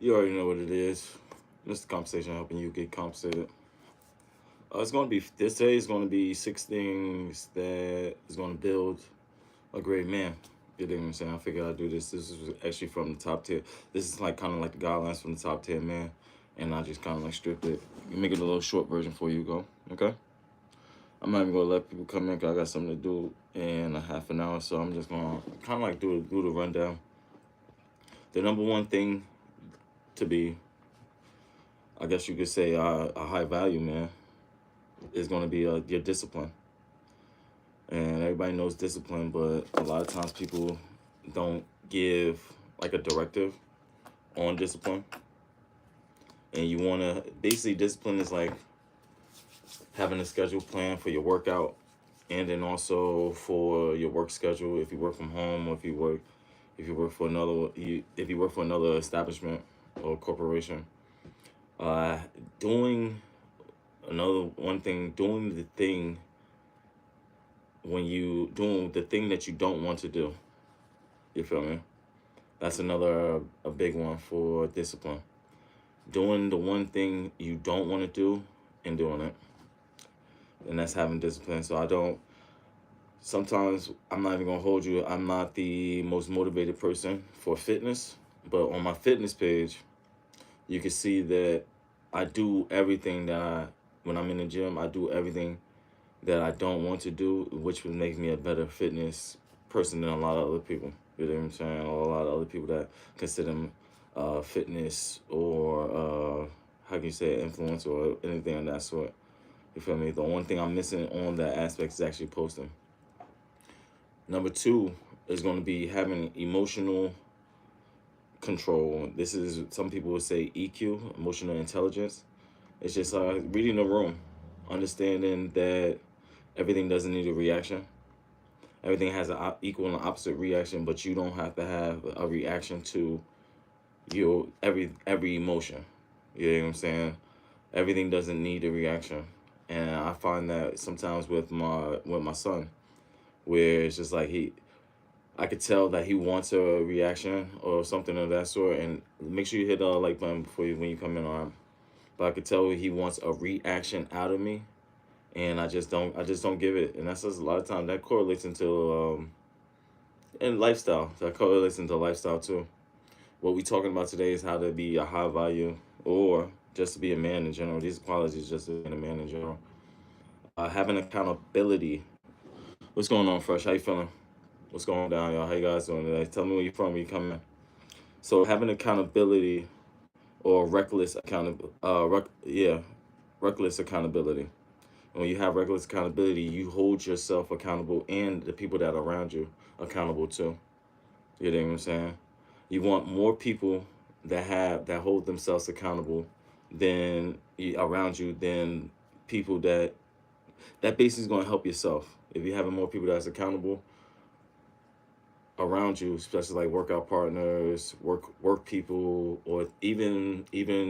You already know what it is. Mr. Compensation helping you get compensated. It's going to be, this day is going to be 6 things that is going to build a great man. You know what I'm saying? I figured I'd do this. This is actually from the top tier. This is like kind of like the guidelines from the top tier man. And I just kind of like stripped it. Make it a little short version for you, go. Okay? I'm not even going to let people come in because I got something to do in a half an hour. So I'm just going to kind of like do the rundown. The number one thing to be, I guess you could say, a high value man is going to be your discipline. And everybody knows discipline, but a lot of times people don't give like a directive on discipline. And you want to, basically, discipline is like having a schedule plan for your workout, and then also for your work schedule. If you work from home, or if you work for another, if you work for another establishment or corporation, uh, doing another one thing, doing the thing when you doing the thing that you don't want to do. You feel me? That's another a big one for discipline. Doing the one thing you don't want to do and doing it. And that's having discipline. So I don't, sometimes I'm not even gonna hold you. I'm not the most motivated person for fitness, but on my fitness page, you can see that I do everything that when I'm in the gym, I do everything that I don't want to do, which would make me a better fitness person than a lot of other people. You know what I'm saying? Or a lot of other people that consider fitness or how can you say influence or anything of that sort. You feel me? The one thing I'm missing on that aspect is actually posting. Number two is going to be having emotional control. This is, some people would say EQ, emotional intelligence. It's just reading the room, understanding that everything doesn't need a reaction. Everything has an equal and opposite reaction, but you don't have to have a reaction to your every emotion. You know what I'm saying? Everything doesn't need a reaction, and I find that sometimes with my son, where it's just like I could tell that he wants a reaction or something of that sort, and make sure you hit the like button before when you come in on. But I could tell he wants a reaction out of me, and I just don't give it, and that's just a lot of times that correlates into and lifestyle. That correlates into lifestyle too. What we talking about today is how to be a high value or just to be a man in general. These qualities just to be a man in general. Having accountability. What's going on, Fresh? How you feeling? What's going down, y'all? How you guys doing today? Tell me where you're from, where you come in. So having accountability or reckless accountability. When you have reckless accountability, you hold yourself accountable and the people that are around you accountable too. You know what I'm saying? You want more people that hold themselves accountable than around you than people that basically is going to help yourself. If you're having more people that's accountable around you, especially like workout partners, work people, or even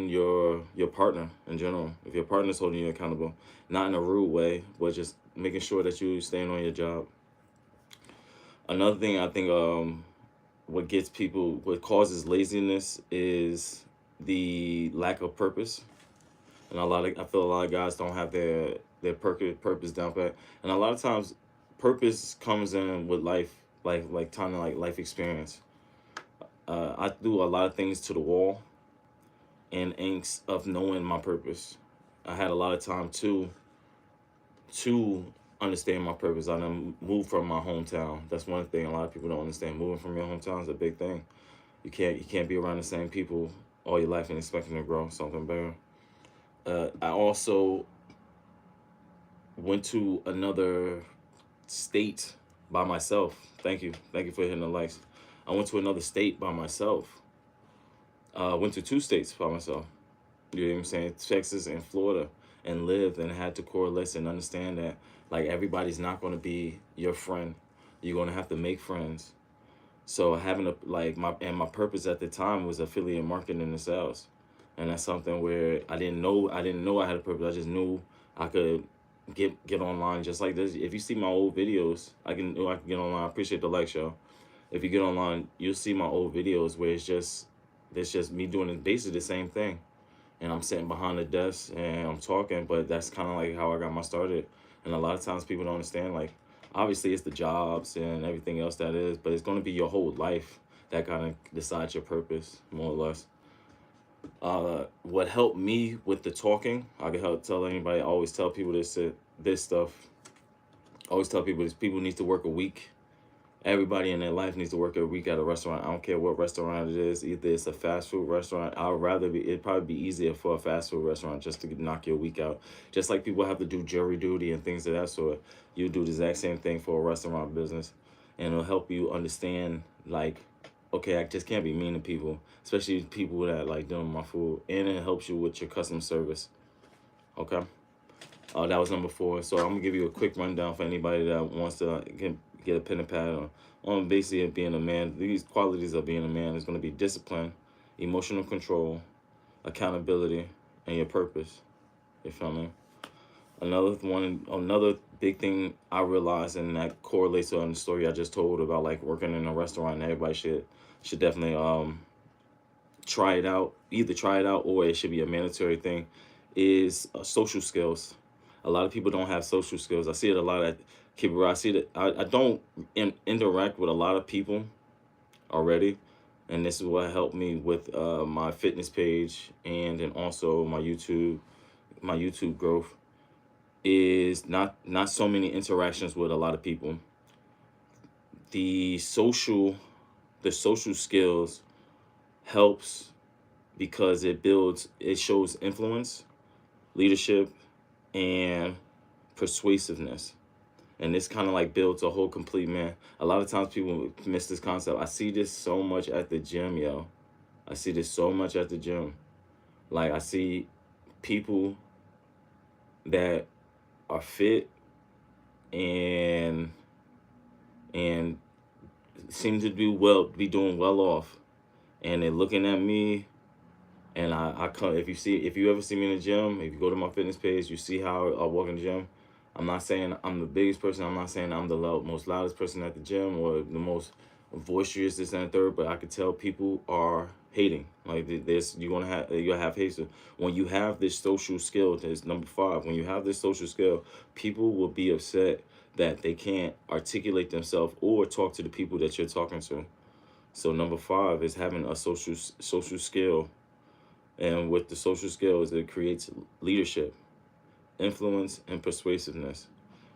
your partner in general. If your partner's holding you accountable, not in a rude way, but just making sure that you staying on your job. Another thing I think what causes laziness is the lack of purpose, and I feel a lot of guys don't have their purpose down pat, and a lot of times purpose comes in with life, like kind of like life experience. I threw a lot of things to the wall in angst of knowing my purpose. I had a lot of time to understand my purpose. I done moved from my hometown. That's one thing a lot of people don't understand. Moving from your hometown is a big thing. You can't be around the same people all your life and expecting to grow something better. I also went to another state by myself. Thank you for hitting the likes. I went to another state by myself. Went to two states by myself. You know what I'm saying? Texas and Florida, and lived and had to correlate and understand that like everybody's not going to be your friend. You're going to have to make friends. So having my purpose at the time was affiliate marketing and sales, and that's something where I didn't know I had a purpose. I just knew I could get online just like this. If you see my old videos, I can get online. I appreciate the like, show. If you get online, you'll see my old videos where it's just It's just me doing basically the same thing. And I'm sitting behind the desk and I'm talking, but that's kind of like how I got my started. And a lot of times people don't understand, like, obviously it's the jobs and everything else that is, but it's going to be your whole life that kind of decides your purpose, more or less. What helped me with the talking, I can help tell anybody, I always tell people this stuff. I always tell people this: people need to work a week. Everybody in their life needs to work a week at a restaurant. I don't care what restaurant it is. Either it's a fast food restaurant. I'd rather be. It'd probably be easier for a fast food restaurant just to knock your week out. Just like people have to do jury duty and things of that sort. You do the exact same thing for a restaurant business, and it'll help you understand, like, okay, I just can't be mean to people, especially people that like doing my food, and it helps you with your customer service. Okay. That was number 4. So I'm gonna give you a quick rundown for anybody that wants to get a pen and pad on basically being a man. These qualities of being a man is gonna be discipline, emotional control, accountability, and your purpose. You feel me? Another big thing I realized, and that correlates on the story I just told about like working in a restaurant, and everybody should definitely try it out. Either try it out or it should be a mandatory thing. Is social skills. A lot of people don't have social skills. I see it a lot at Kibera. I see that I don't interact with a lot of people already, and this is what helped me with my fitness page and then also my YouTube growth. Is not so many interactions with a lot of people. The social skills helps because it shows influence, leadership, and persuasiveness. And this kind of like builds a whole complete man. A lot of times people miss this concept. I see this so much at the gym, yo. I see this so much at the gym. Like, I see people that are fit and seem to be doing well off, and they're looking at me. And I come, if you ever see me in the gym, if you go to my fitness page, you see how I walk in the gym. I'm not saying I'm the biggest person. I'm not saying I'm the most loudest person at the gym or the most boisterous, this and the third. But I could tell people are hating. Like, you have hate. So when you have this social skill, that's number 5. When you have this social skill, people will be upset that they can't articulate themselves or talk to the people that you're talking to. So number 5 is having a social skill. And with the social skills, it creates leadership, influence, and persuasiveness.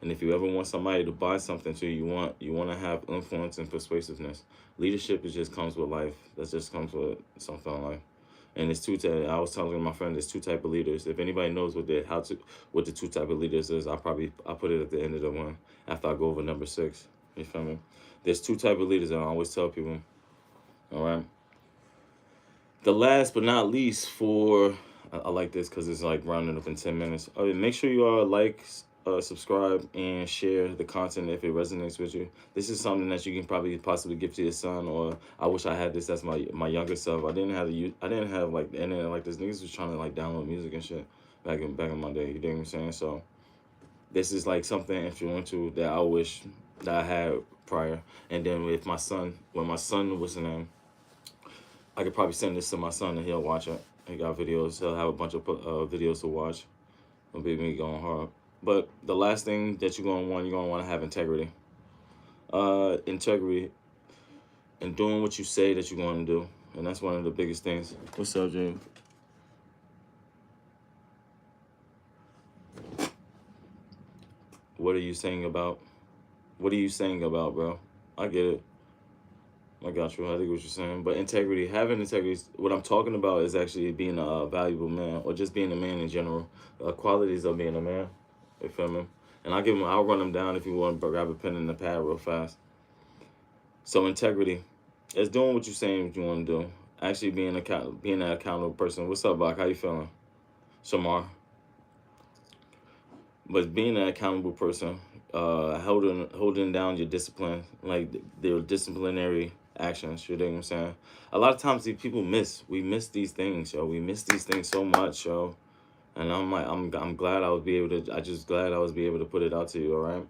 And if you ever want somebody to buy something to you, you want to have influence and persuasiveness. Leadership just comes with life. That just comes with something in life. And it's two types. I was telling my friend, there's 2 types of leaders. If anybody knows what the 2 types of leaders is, I'll put it at the end of the one after I go over number 6. You feel me? There's 2 types of leaders, and I always tell people. All right. The last but not least, I like this because it's like rounding up in 10 minutes. Make sure you like, subscribe, and share the content if it resonates with you. This is something that you can probably possibly give to your son, or I wish I had this as my younger self. I didn't have like the internet like this. Niggas was trying to like download music and shit back in my day. You know what I'm saying? So this is like something influential that I wish that I had prior. And then when my son was in I could probably send this to my son and he'll watch it. He got videos. He'll have a bunch of videos to watch. It'll be me going hard. But the last thing that you're going to want to have integrity. Integrity in doing what you say that you're going to do. And that's one of the biggest things. What's up, James? What are you saying about, bro? I get it. I got you. I think what you're saying. But having integrity, what I'm talking about is actually being a valuable man, or just being a man in general. Qualities of being a man. You feel me? And I'll run them down if you want to grab a pen and a pad real fast. So integrity is doing what you're saying what you want to do. Actually being an accountable person. What's up, Bach? How you feeling? Shamar. But being an accountable person, holding down your discipline, like their disciplinary actions. You know what I'm saying? A lot of times we miss these things, yo. We miss these things so much, yo. And I'm glad I was able to put it out to you. All right.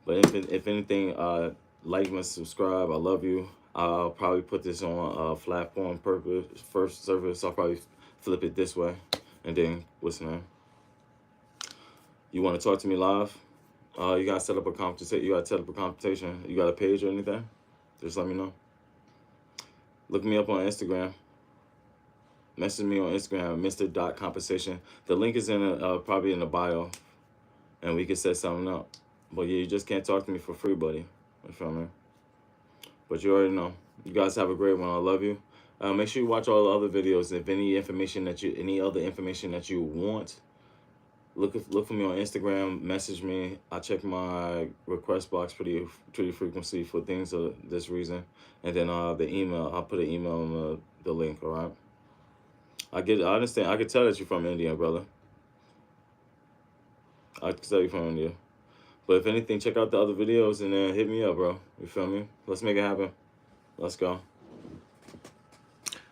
But if anything, like and subscribe. I love you. I'll probably put this on a flat form purpose first service. I'll probably flip it this way, and then what's the name? You want to talk to me live? You gotta set up a consultation. You gotta set up a consultation. You got a page or anything? Just let me know. Look me up on Instagram. Message me on Instagram, Mr.Compensation. The link is in probably in the bio, and we can set something up. But yeah, you just can't talk to me for free, buddy. You feel me? But you already know. You guys have a great one. I love you. Make sure you watch all the other videos. If any other information that you want, look for me on Instagram. Message me. I check my request box pretty frequently for things of this reason. And then the email. I'll put an email on the link. All right. I understand. I can tell that you're from India, brother. I can tell you're from India. But if anything, check out the other videos and then hit me up, bro. You feel me? Let's make it happen. Let's go.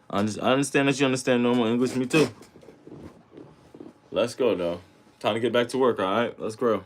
I understand that you understand normal English. Me too. Let's go, though. Time to get back to work, all right? Let's grow.